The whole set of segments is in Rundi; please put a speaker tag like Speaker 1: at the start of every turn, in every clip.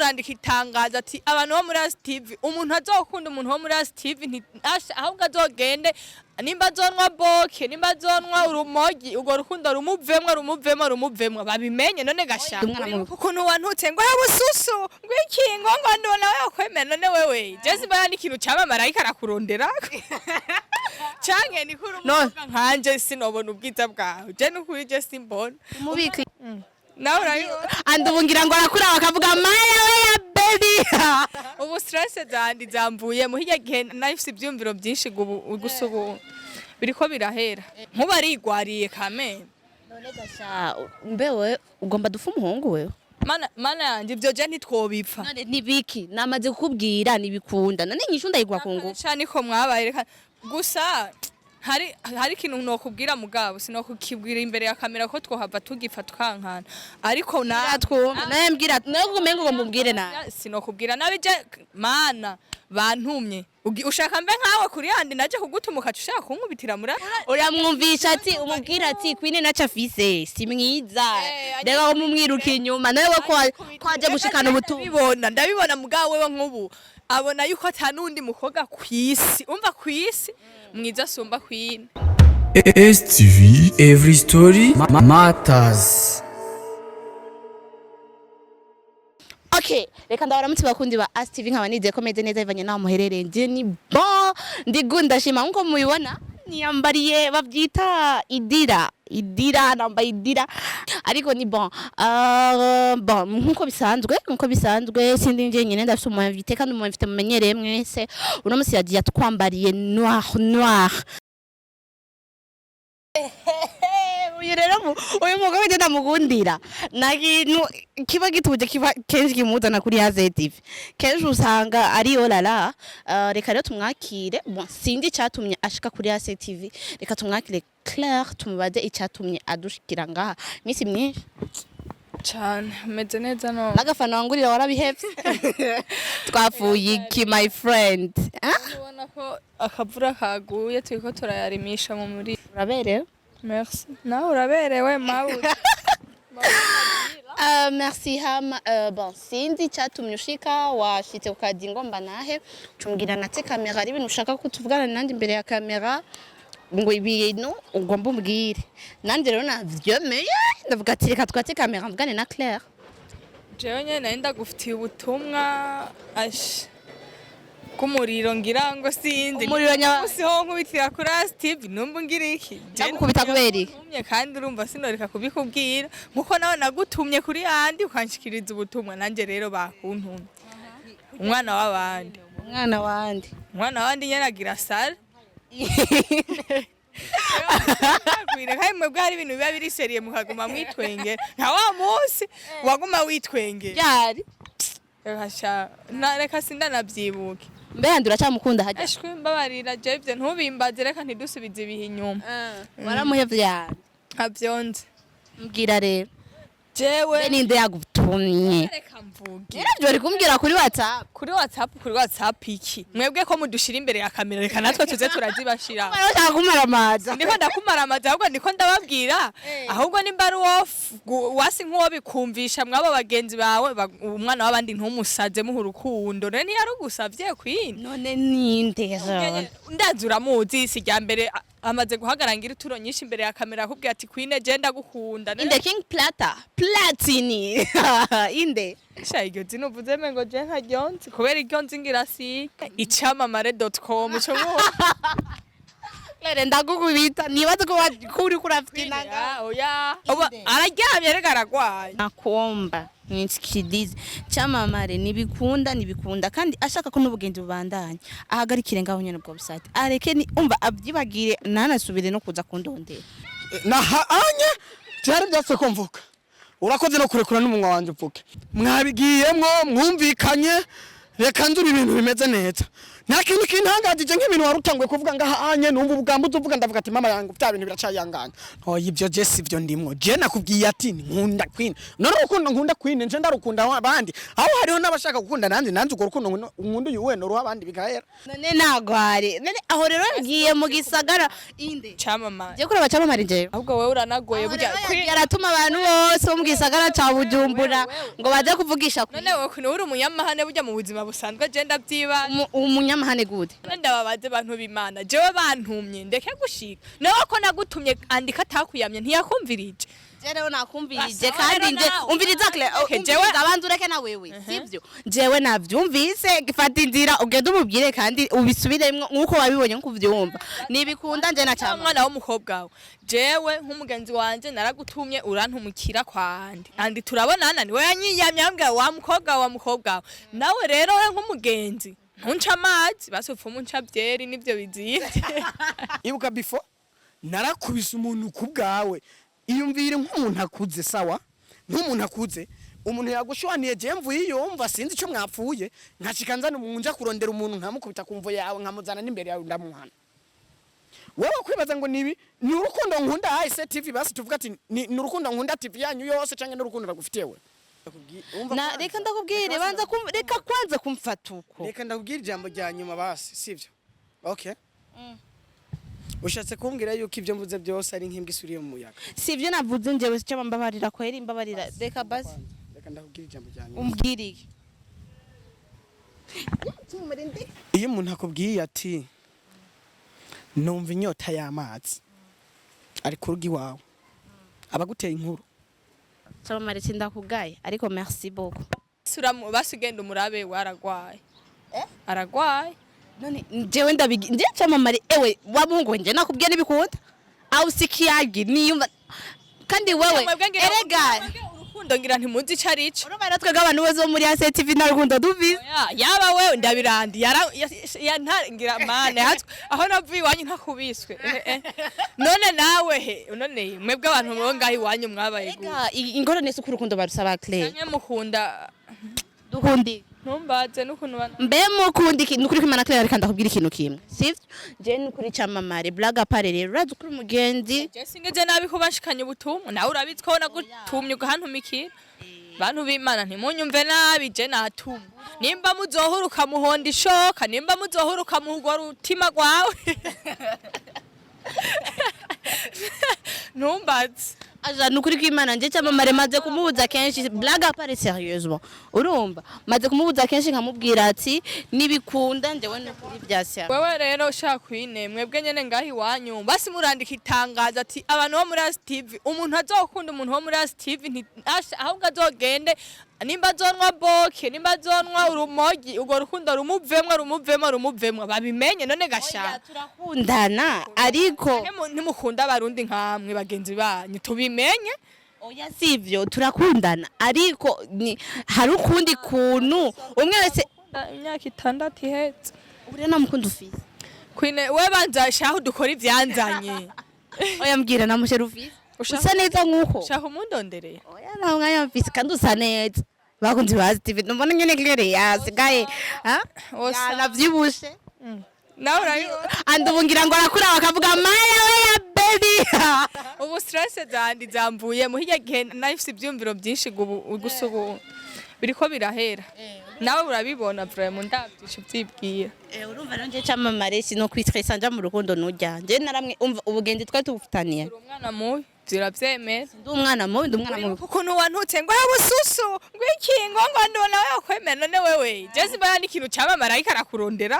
Speaker 1: urandika itangazo ati abantu bo muri TV umuntu azokunda umuntu wo muri TV ahubwo azogende nimba azonwa boke nimba azonwa urumogi ugo rukundo rumuvemwa babimenye none gashaka ukuntu wantutse ngo yabususu ngo ikingo ngo ndona wewe kwemera none wewe Jesse bana ikintu cyamamara ikarakurondera canke ni kuri umuvuga nkanje sinobona ubwiza bwawe je nukuri je simbona
Speaker 2: umubiki
Speaker 1: nawe
Speaker 2: andubungira ngo arakura bakavuga maya we baby
Speaker 1: ubu stress zandi zamvuye mu hirya gihe nafise ibyumviro byinshi gusubu biriko birahera nkuba rigwariye kame
Speaker 2: none gasha mbewe ugomba dufa umuhungu wewe
Speaker 1: mana yanje ibyo je ntitwobipfa
Speaker 2: none nibiki namaze kukubwira nibikunda none nyishu ndayigwa kungu
Speaker 1: cyane ko mwabaye reka gusa hari ikintu nokubwira mugabo sinokukibwira imbere ya kamera ko twohava tugipfa twankana ariko
Speaker 2: natwumva naye mbwira naye kumenga ngo mubwire nawe
Speaker 1: sinokubwira nabe je mana bantumye ushaka mbe nkawe kuri yandi naje kugutumuka ushaka kunkubitira muri
Speaker 2: uramwumvisha ati umubwira ati kwine naca fise si mwiza rega ngo mumwiruka inyuma nawe ko kwaje gushikana ubutumwa
Speaker 1: ndabibona mugabo wewe nkubu abona yuko atanundi mukoga kwisi umva kwisi mwiza sumba kwine
Speaker 3: STV every story matters.
Speaker 2: Okay, reka ndabaramutse bakundi ba STV nkaba nize ko meze neza ivanye naho muherereye nje ni bon ndigunda shima nkuko mubibona niyambariye bavyita idira nambaye idira ariko ni bon nkuko bisanzwe sindi nje nyene ndafite umuntu invité kandi umuntu invité mumenyereye mwese uno musi yagiye twambariye noir uyu rero uyu mugabo ngenda mugundira nakintu kiba gituje kiba kenshi kimuzana kuri Azanye kenshi usanga ari olala reka rero tumwakire bon sindi cyatumye ashika kuri Azanye reka tumwakire Claire tumubaze icyatumye adushikira ngaha misi myinshi
Speaker 1: cyane meze neza no
Speaker 2: nagafana wangurira warabihevye twafuye iki my friend
Speaker 1: ubona ko akavura kaguye turiko turayarimisha mu muri
Speaker 2: uraberewe
Speaker 1: merci nawe uraberewe mawe
Speaker 2: merci hama bon sindi cyatumye ushika washitse ukadingo mbanahe cumbwira natse kamera ari ibintu ushaka kutuvugana nandi imbere ya kamera ngo ibintu ugomba umbwire nandi rero navyemeye ndavuga ati reka twate kamera mvugane na Claire
Speaker 1: jewe nyene nenda gufitiye ubutumwa kumuriro ngira ngo sindi
Speaker 2: umuriro
Speaker 1: ho nkubitira kuri TV numva ngira iki
Speaker 2: ndagukubita kubera
Speaker 1: kandi urumva sinoreka kubikubwira nkuko nawe nagutumye kuri yandi ukanshikiriza ubutumwa nanje rero bakuntumye umwana wandi nyaragira sale kwire kai mwe bwari ibintu biba biri seriye mukaguma mwitwenge nta wa munsi waguma witwenge
Speaker 2: yari
Speaker 1: reka sindanavyibuke
Speaker 2: mbe ndura cyamukunda haje
Speaker 1: ashwe mbabarira Jevye ntubimbaze reka ntidusubize ibihe inyuma
Speaker 2: waramuhevye yani
Speaker 1: avyonze
Speaker 2: mbwira rero
Speaker 1: jewe
Speaker 2: ninde yagutumye
Speaker 1: reka mvuge
Speaker 2: navyo ari kumbwira kuri
Speaker 1: WhatsApp iki mwebwe ko mudushira imbere ya kamera reka natwe tuze turazibashira
Speaker 2: urashaka kumaramaza
Speaker 1: ndiko ndakumaramaza ahubwo ndiko ndababwira ahubwo nimba ari wasi nkuwo bikumvisha mwabo bagenzi bawe umwana w'abandi ntumusaze muhu rukundo none yarugusavye kwine
Speaker 2: none ninde
Speaker 1: ndazi uramuzi si rya mbere amaze guhagarangira ituro nyinshi imbere ya kamera akubwira ati kwine je ndagukunda
Speaker 2: inde King Platini inde
Speaker 1: shayigo zinuvuze mengo je nka ryonzi kubera iryo nzingira si icamamare.com cyo
Speaker 2: Lere ndagukubita nibaze ko kuri kurafitinaga
Speaker 1: oya araryamye rega aragwaye
Speaker 2: nakomba nitskidize Camamare nibikunda kandi ashaka ko n'ubugenzi bubandanya ahagarikire ngaho nyene bwo busate areke ni umva abyibagire nanasubire no kuza kundondera
Speaker 4: anye cyari byatse ko mvuka urakoze no kurekura n'umunwa wanje uvuke mwabigiyemwo mwumvikanye reka nzura ibintu bimeze neza nta kintu kintangajije nk'ibintu warutanguye kuvuga ngahanye numva ubugamba uvuga ndavuga ati mama yangu bya bintu biracayanganga ibyo je sivyo ndimwo je nakubwiye ati nkunda Queen none urukundo nkunda Queen nje ndarukunda abandi aho hariho n'abashaka gukunda nanjye uko rukundo nkunda uyu we noruha abandi bigahera
Speaker 2: none nagware none aho rero ngiye mu gisagara inde
Speaker 1: Camamare
Speaker 2: je kuraba Camamare nje
Speaker 1: ahubwo wewe uranagoye burya
Speaker 2: yaratuma abantu bose bo mu gisagara ca Bujumbura ngo baje kuvugisha
Speaker 1: none wowe uri umunyamahane burya mu buzima busanzwe je ndavyiba
Speaker 2: umunyamahane gute
Speaker 1: ndababaze abantu b'Imana jewe bantumye ndeke gushika nawe ko nagutumye andika atakuyamye ntiyakumvirije
Speaker 2: jewe nakumvirije kandi nje umviriza jewe abantu ureke na wewe sivyo jewe navyumvise gifata inzira ugende umubwire kandi ubisubiremwo nkuko wabibonye nkuvyumva nibikunda nje na cyama
Speaker 1: mwana w'umukobwa wawe jewe nk'umugenzi wanje naragutumye urantumukira kwandi andi turabonana ni we yanyiyamye ambwa wa mukobwa nawe rero we nk'umugenzi ntunca amazi basopfa munca byeri nivyo bizivye
Speaker 4: ibuka before narakubise umuntu kubwawe iyumvire nk'umuntu akuze sawa nk'umuntu akuze umuntu yagushwaniye je mvuye yumva sinzi ico mwapfuye nkashika nzana umunja kurondera umuntu nkamukubita kumvo yawe nkamuzana n'imbere yawe ndamuhana wewe kwibaza ngo nibi ni urukundo nkunda hahise TV basi tuvuga ati ni urukundo nkunda TV yanyu yose canke n'urukundo ragufitiye we
Speaker 2: na reka ndakubwire banza reka kwanza kumfata uko
Speaker 4: reka ndakubwire ijambo rya nyuma basi sivyo okay ushatse kumbwira yuko ibyo mvuze byose ari nk'imbwa isuriye mu muyaga
Speaker 2: sivyo navuze njewe cyo mbabarira kwera imbabarira reka basi
Speaker 4: reka ndakubwire ijambo rya nyuma
Speaker 2: umbwiriye
Speaker 4: iyo umuntu akubwiye ati numva inyota y'amazi ari ku rugi wawe abaguteye inkuru
Speaker 2: Camamare sindakugaye ariko merci beaucoup
Speaker 1: basugenda umurabe waragwaye aragwaye
Speaker 2: none jewe nje Camamare ewe wabungu nje nakubwiye nibikunda au sikiyagi niyumva kandi wewe erega
Speaker 1: urukundo ngira ntimuzi ico arico
Speaker 2: urumva natwe abantu bose bo muri Azanye TV na rukundo duvize
Speaker 1: yaba wewe ndabirandi ngira mane aho navuye iwanyu ntakubiswe none nawe none mwebwe abantu bo ngaho iwanyu mwabaye
Speaker 2: gute ingorane suko urukundo barusaba Claire
Speaker 1: nanye mukunda
Speaker 2: dukundi
Speaker 1: ntumbaze n'ukuntu
Speaker 2: mbe mukundi nukuri kwimana Claire reka ndakubwira ikintu kimwe sivyo je nukuri Camamare blaga pare rero urazi kuri umugenzi
Speaker 1: je singeje nabi kubashikanya ubutumwa nawe urabitse ko nagutumye ugahantumikira bantu b'Imana ntimunyumve nabi je natumwe nimba muzohuruka muhonda ishoka nimba muzohuruka muhugwa rutima rwawe ntumbaze
Speaker 2: aja nukuri kwimana nje Camamare maze kumubuza kenshi blaga pare sérieusement urumva maze kumubuza kenshi nkamubwira ati nibikunda njewe nukuri byasya
Speaker 1: wewe rero ushaka kwine mwebwe nyene ngaho iwanyu basi murandika itangazo ati abantu bo muri TV umuntu azokunda umuntu wo muri TV ahubwo azogende nimba azonwa boke nimba azonwa urumogi ugo rukundo rumuvemwa babimenye none gashaka
Speaker 2: turakundana ariko
Speaker 1: ntimukunda abarundi nkamwe bagenzi banyu tubimenye
Speaker 2: oya sivyo turakundana ariko hari ukundi kuntu umwe wese
Speaker 1: imyaka 6 ihetse
Speaker 2: uri namukunda ufise
Speaker 1: kwine we banza shaho dukora ivyanzanye
Speaker 2: oya mbwira namushe ufise usa neza nkuko
Speaker 1: shaho umundondereye
Speaker 2: oya naho mwanya mfise kandi usa neza bakunzi bazi TV mbona nyene Claire yasigaye navyibushe
Speaker 1: nawe urayo
Speaker 2: andubungira ngo arakura bakavuga maya we ya baby
Speaker 1: ubu stress zandi zamvuye mu hirya gihe nafise ibyumviro byinshi gusubu biriko birahera nawe urabibona vraiment ndavyishe byibwiye
Speaker 2: urumva rero nje Camamare sino kwistressa nja mu rukundo nujyanje naramwe umva ubugenzi twa tubufitaniye
Speaker 1: umwana mubi ziravyemera
Speaker 2: ndi umwana mubi
Speaker 1: ukuntu wantutse ngo bususu ngo ikingo ngo ndona wewe kwemera none wewe jesi bana n'ikintu Camamare ariko arakurondera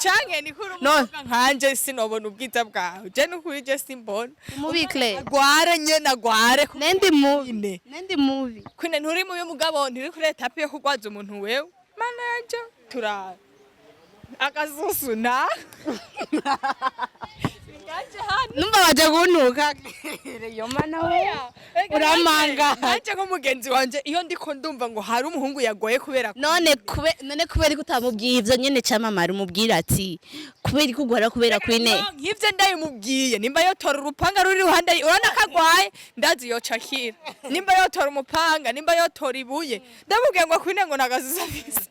Speaker 1: canke ni kuri umuvuga nkanje sinobona ubwiza bwawe je nukuri je simbona
Speaker 2: umubikle
Speaker 1: agware nyene agware
Speaker 2: nendi mubi
Speaker 1: kwine nturi mubi mugabo ntiri kuri etape yo kugwaza umuntu wewe manager turara akasusu na
Speaker 2: numva waje kuntuka yo mana we uramanga
Speaker 1: nanje nk'umugenzi wanje iyo ndiko ndumva ngo hari umuhungu yagoye kubera
Speaker 2: none kubera ko utamubwiye ivyo nyene Camamare umubwira ati kubera ko ugora kubera kwine
Speaker 1: nk'ivyo ndayimubwiye nimba yotora urupanga ruri ruhande urana kagwaye ndazi yocakira nimba yotora umupanga nimba yotora ibuye ndamubwiye ngo kwine ngo nagasusa afise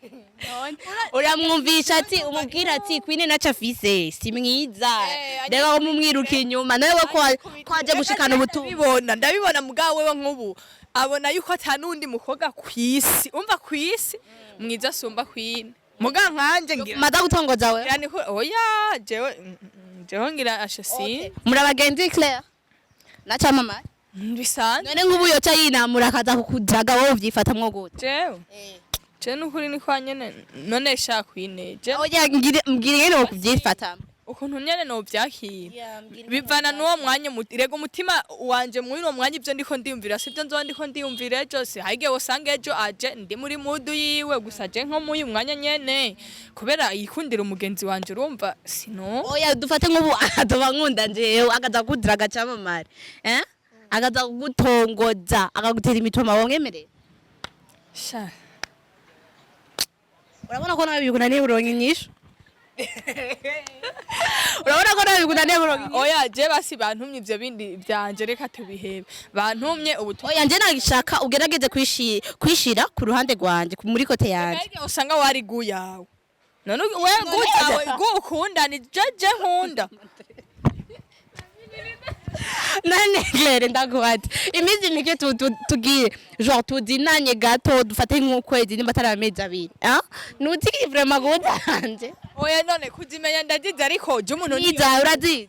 Speaker 2: uramwumvisha ati umubwira ati kwine naca afise si mwiza reba ko mumwiruka inyuma nawe ko aje gushikana ubutumwa
Speaker 1: ndabibona mugabo wewe nk'ubu abona yuko atanundi mukobwa kwisi umva kwisi mwiza asumba kwine muga nkanje ngira
Speaker 2: maza gutongoza we
Speaker 1: yani oya jewe ngira ashasi
Speaker 2: muri abagenzi Claire na Camamare
Speaker 1: bisanzwe
Speaker 2: none nk'ubu yoca yinamura akaza kukujaga wowe uvyifatamwo gute
Speaker 1: jewe nukuri ni kwa nyene none shaka kwine
Speaker 2: oya mbwire ngene wo kuvyifatamwo
Speaker 1: ukuntu nyene no vyakira bivana nuwo mwanya rega umutima wanje muri no mwanya ivyo ndiko ndiyumvira sivyo nzo ndiko ndiyumvira ejo se hage wosange ejo aje ndi muri mudu yiwe gusa je nko muyu mwanya nyene kubera yikundira umugenzi wanje urumva sino
Speaker 2: oya dufate nk'ubu adoba nkunda njewe akaza kudira Camamare akaza kugutongoza akagutera imitoma wongemerera
Speaker 1: sha
Speaker 2: urabona ko nawe bikunaniye uronka inyishu urabona ko nawe bikunaniye uronka inyishu
Speaker 1: oya je basi bantumye ivyo bindi vyanje reka tubihebe bantumye ubutumwa
Speaker 2: oya nje nagishaka ugerageze kwishira ku ruhande rwanje muri kote yanje
Speaker 1: ariko usanga wari guyawe none we gutawe gukunda ni je nkunda
Speaker 2: nane Claire ndaguhati imizi mike tugiye genre tudinanye gato dufate nk'ukwezi nimba atari amezi abiri nutiki vraiment gutanje
Speaker 1: oya none kuzimenya ndagize ariko je umuntu
Speaker 2: niza urazi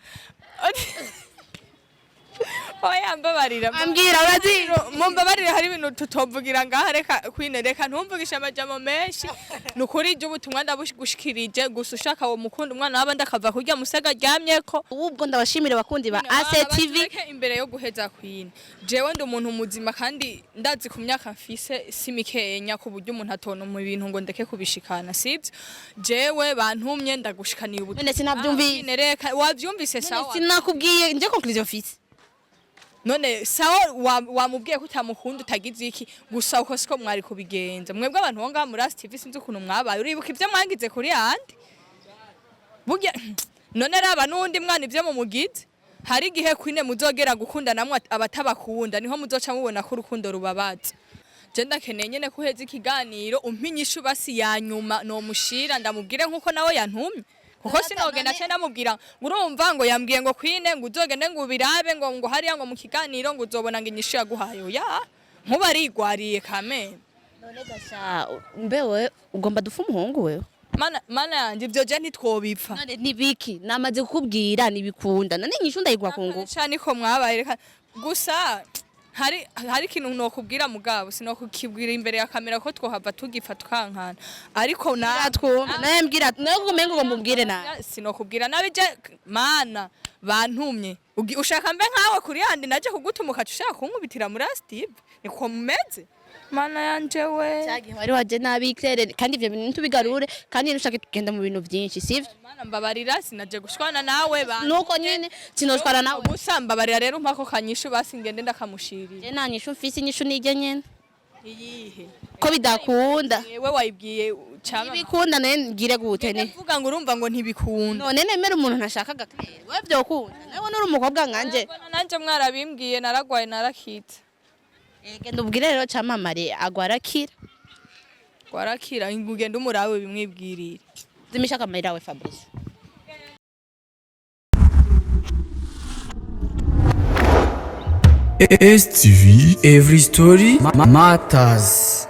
Speaker 1: oya mbabarira
Speaker 2: ambwira urazi
Speaker 1: mumbabarira hari ibintu tutovugira ngaha reka kwine reka ntumvugisha amajambo menshi nukuri je ubutumwa ndabushikirije gusa ushaka wo mukunda umwana wabandi akava kurya musega ryamyeko
Speaker 2: ubwo ndabashimire bakundi ba ACTV
Speaker 1: imbere yo guheza kwine jewe ndi umuntu muzima kandi ndazi ku myaka mfise simikenya ku buryo umuntu atona mu bintu ngo ndeke kubishikana sivyo jewe bantumye ndagushikaniye ubutumwa
Speaker 2: none sinavyumvise
Speaker 1: reka wavyumvise sawa
Speaker 2: sinakubwiye nje conclusion mfise
Speaker 1: none sawa wamubwiye ko utamukunda utagize iki gusa uko siko mwari kubigenza mwebwe abantu bonga muri ACTV sinzi ukuntu mwabaye uribuka ivyo mwangize kuri handi burya none raba nundi mwana ivyo mumugize hari igihe kwine muzogera gukunda namwe abatabakunda niho muzoca mubona ko urukundo rubabaza je ndakeneye nyene kuheza ikiganiro umpinyishu basi ya nyuma no mushira ndamubwire nkuko nawe yantumye kuko sinogenda cyane ndamubwira urumva ngo yambwiye ngo kwine ngo uzogende ngo ubirabe ngo hariya ngo mu kiganiro ngo uzobona ngo inyishu yaguhaye oya nkuba arigwariye kame
Speaker 2: none gasha mbewe ugomba dufa umuhungu wewe
Speaker 1: mana yanje ivyo je ntitwobipfa
Speaker 2: none nibiki namaze kukubwira nibikunda none inyishu ndayigwa kungu
Speaker 1: cyane ko mwabaye reka gusa hari ikintu nokubwira mugabo sinokukibwira imbere ya kamera ko twohava tugifa twankana ariko
Speaker 2: natwumva naye mbwira naye kumenga ngo mubwire na
Speaker 1: sinokubwira nabije mana bantumye ushaka mbe nkawe kuri yandi naje kugutumuka ushaka kunkubitira muri ACTV niko mumeze mana yanje we
Speaker 2: cyagi wari waje nabi Claire kandi ivyo bintu tubigarure kandi nushaka tugenda mu bintu byinshi sivyo
Speaker 1: mana mbabarira sinaje gushwana nawe
Speaker 2: nuko nyene sinoshwana nawe
Speaker 1: gusa mbabarira rero mpako kanyishu basi ngende ndakamushirira
Speaker 2: je nanyishu mfise inyishu nije nyene
Speaker 1: iyihe
Speaker 2: ko bidakunda
Speaker 1: wewe wayibwiye Camamare
Speaker 2: ibikunda naye ngire gute ne
Speaker 1: vuga ngo urumva ngo ntibikunda
Speaker 2: none nemera umuntu ntashakaga Claire wewe byokunda nawe nuri umukobwa nkanje
Speaker 1: nanje mwarabimbwiye naragwaye narakitse
Speaker 2: genda ubwire rero Camamare agwarakira
Speaker 1: gwarakira ngugenda umurawe bimwibwirira
Speaker 2: zimisha kamera we Fabrice
Speaker 3: STV, every story matters.